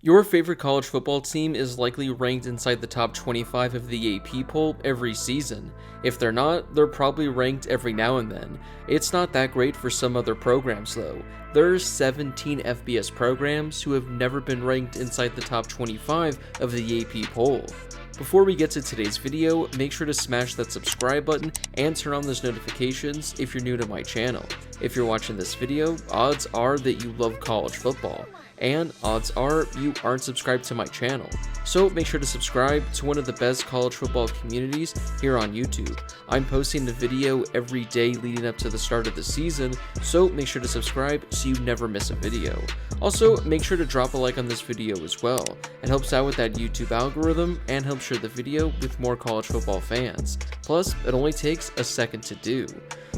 Your favorite college football team is likely ranked inside the top 25 of the AP poll every season. If they're not, they're probably ranked every now and then. It's not that great for some other programs though. There's 17 FBS programs who have never been ranked inside the top 25 of the AP poll. Before we get to today's video, make sure to smash that subscribe button and turn on those notifications if you're new to my channel. If you're watching this video, odds are that you love college football, and odds are you aren't subscribed to my channel. So make sure to subscribe to one of the best college football communities here on YouTube. I'm posting a video every day leading up to the start of the season, so make sure to subscribe so you never miss a video. Also, make sure to drop a like on this video as well. It helps out with that YouTube algorithm and helps share the video with more college football fans. Plus, it only takes a second to do.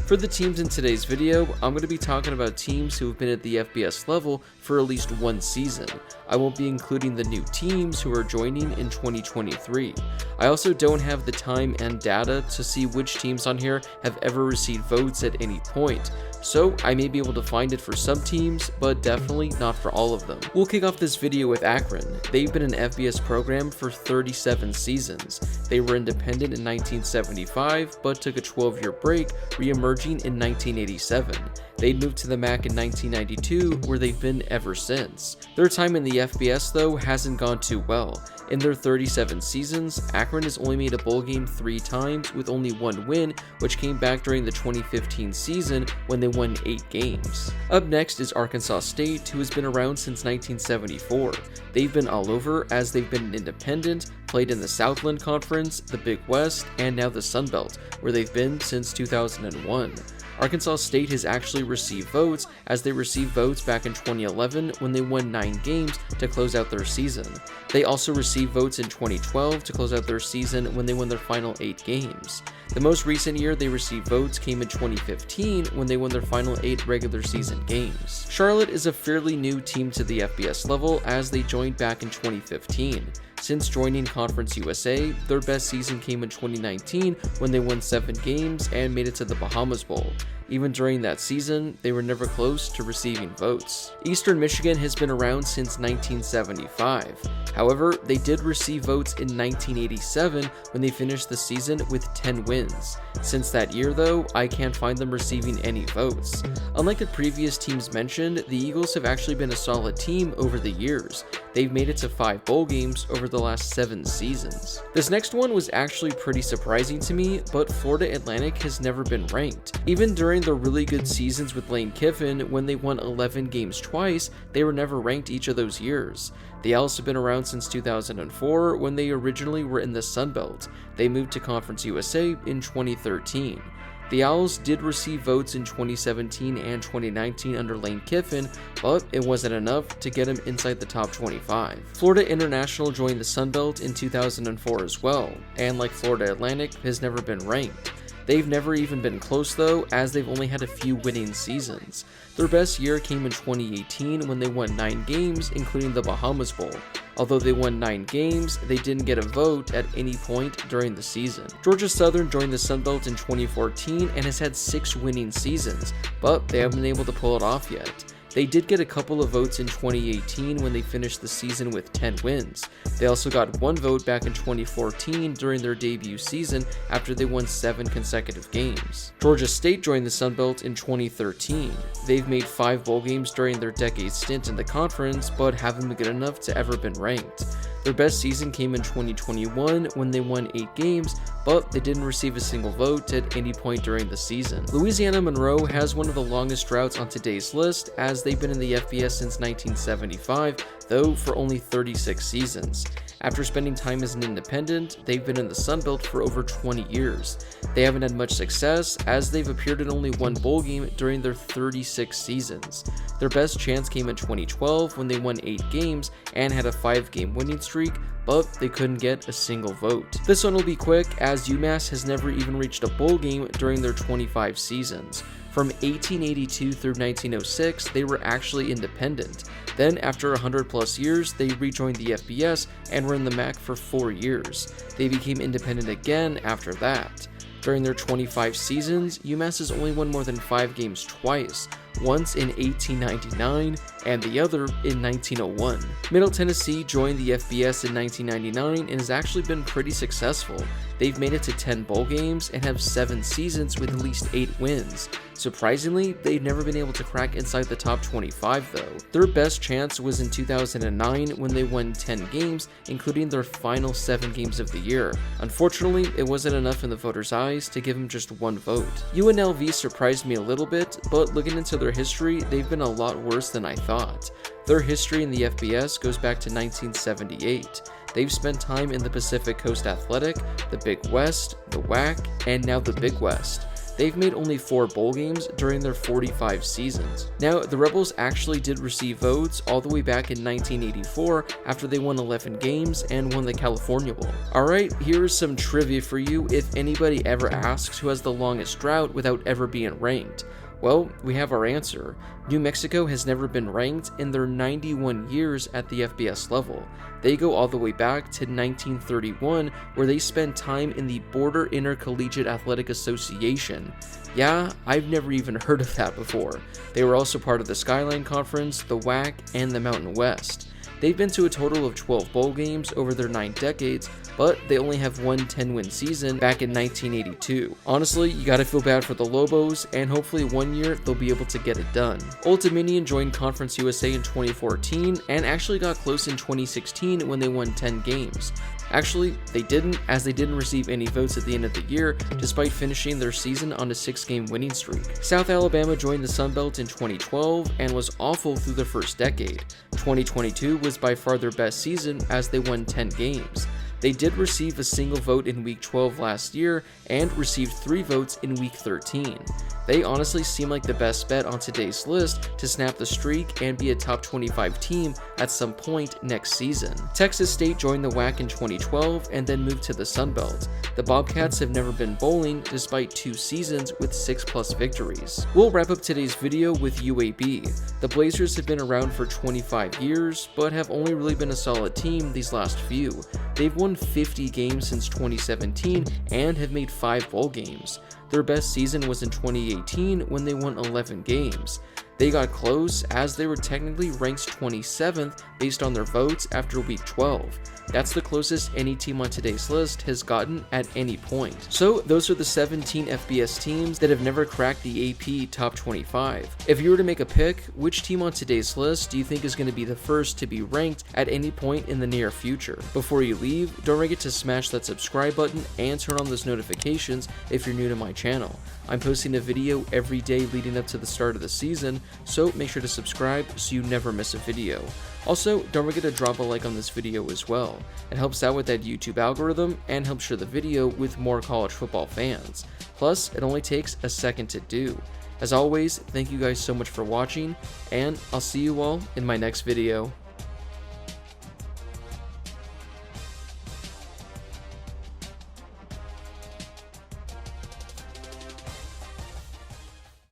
For the teams in today's video, I'm going to be talking about teams who have been at the FBS level for at least one season. I won't be including the new teams who are joining in 2023. I also don't have the time and data to see which teams on here have ever received votes at any point, so I may be able to find it for some teams, but definitely not for all of them. We'll kick off this video with Akron. They've been an FBS program for 37 seasons. They were independent in 1975, but took a 12-year break, re-emerging in 1987. They moved to the MAC in 1992, where they've been ever since. Their time in the FBS, though, hasn't gone too well. In their 37 seasons, Akron has only made a bowl game 3 times with only 1 win, which came back during the 2015 season when they won 8 games. Up next is Arkansas State, who has been around since 1974. They've been all over as they've been an independent, played in the Southland Conference, the Big West, and now the Sun Belt, where they've been since 2001. Arkansas State has actually received votes, as they received votes back in 2011 when they won 9 games to close out their season. They also received votes in 2012 to close out their season when they won their final 8 games. The most recent year they received votes came in 2015 when they won their final 8 regular season games. Charlotte is a fairly new team to the FBS level as they joined back in 2015. Since joining Conference USA, their best season came in 2019 when they won 7 games and made it to the Bahamas Bowl. Even during that season, they were never close to receiving votes. Eastern Michigan has been around since 1975. However, they did receive votes in 1987 when they finished the season with 10 wins. Since that year though, I can't find them receiving any votes. Unlike the previous teams mentioned, the Eagles have actually been a solid team over the years. They've made it to 5 bowl games over the last 7 seasons. This next one was actually pretty surprising to me, but Florida Atlantic has never been ranked. Even during the really good seasons with Lane Kiffin, when they won 11 games twice, they were never ranked each of those years. The Owls have been around since 2004 when they originally were in the Sun Belt. They moved to Conference USA in 2013. The Owls did receive votes in 2017 and 2019 under Lane Kiffin, but it wasn't enough to get him inside the top 25. Florida International joined the Sun Belt in 2004 as well, and like Florida Atlantic, has never been ranked. They've never even been close though, as they've only had a few winning seasons. Their best year came in 2018 when they won 9 games, including the Bahamas Bowl. Although they won 9 games, they didn't get a vote at any point during the season. Georgia Southern joined the Sun Belt in 2014 and has had 6 winning seasons, but they haven't been able to pull it off yet. They did get a couple of votes in 2018 when they finished the season with 10 wins. They also got 1 vote back in 2014 during their debut season after they won 7 consecutive games. Georgia State joined the Sun Belt in 2013. They've made 5 bowl games during their decade stint in the conference, but haven't been good enough to ever been ranked. Their best season came in 2021 when they won 8 games, but they didn't receive a single vote at any point during the season. Louisiana Monroe has one of the longest droughts on today's list, as they've been in the FBS since 1975, though for only 36 seasons. After spending time as an independent, they've been in the Sun Belt for over 20 years. They haven't had much success, as they've appeared in only 1 bowl game during their 36 seasons. Their best chance came in 2012 when they won 8 games and had a 5-game winning streak, but they couldn't get a single vote. This one will be quick, as UMass has never even reached a bowl game during their 25 seasons. From 1882 through 1906, they were actually independent. Then, after 100 plus years, they rejoined the FBS and were in the MAC for 4 years. They became independent again after that. During their 25 seasons, UMass has only won more than 5 games twice. once in 1899 and the other in 1901. Middle Tennessee joined the FBS in 1999 and has actually been pretty successful. They've made it to 10 bowl games and have 7 seasons with at least 8 wins. Surprisingly, they've never been able to crack inside the top 25 though. Their best chance was in 2009 when they won 10 games, including their final 7 games of the year. Unfortunately, it wasn't enough in the voters' eyes to give them just 1 vote. UNLV surprised me a little bit, but looking into their history, they've been a lot worse than I thought. Their history in the FBS goes back to 1978. They've spent time in the Pacific Coast Athletic, the Big West, the WAC, and now the Big West. They've made only 4 bowl games during their 45 seasons. Now, the Rebels actually did receive votes all the way back in 1984 after they won 11 games and won the California Bowl. Alright, here's some trivia for you if anybody ever asks who has the longest drought without ever being ranked. Well, we have our answer. New Mexico has never been ranked in their 91 years at the FBS level. They go all the way back to 1931, where they spent time in the Border Intercollegiate Athletic Association. Yeah, I've never even heard of that before. They were also part of the Skyline Conference, the WAC, and the Mountain West. They've been to a total of 12 bowl games over their 9 decades, but they only have one 10-win season back in 1982. Honestly, you gotta feel bad for the Lobos, and hopefully one year they'll be able to get it done. Old Dominion joined Conference USA in 2014, and actually got close in 2016 when they won 10 games. Actually, they didn't, as they didn't receive any votes at the end of the year, despite finishing their season on a 6-game winning streak. South Alabama joined the Sun Belt in 2012 and was awful through their first decade. 2022 was by far their best season as they won 10 games. They did receive a single vote in Week 12 last year and received 3 votes in Week 13. They honestly seem like the best bet on today's list to snap the streak and be a top 25 team at some point next season. Texas State joined the WAC in 2012 and then moved to the Sun Belt. The Bobcats have never been bowling despite 2 seasons with 6+ victories. We'll wrap up today's video with UAB. The Blazers have been around for 25 years, but have only really been a solid team these last few. They've won 50 games since 2017 and have made 5 bowl games. Their best season was in 2018 when they won 11 games. They got close as they were technically ranked 27th based on their votes after week 12. That's the closest any team on today's list has gotten at any point. So those are the 17 FBS teams that have never cracked the AP top 25. If you were to make a pick, which team on today's list do you think is going to be the first to be ranked at any point in the near future? Before you leave, don't forget to smash that subscribe button and turn on those notifications if you're new to my channel. I'm posting a video every day leading up to the start of the season, so make sure to subscribe so you never miss a video. Also, don't forget to drop a like on this video as well. It helps out with that YouTube algorithm and helps share the video with more college football fans. Plus, it only takes a second to do. As always, thank you guys so much for watching, and I'll see you all in my next video.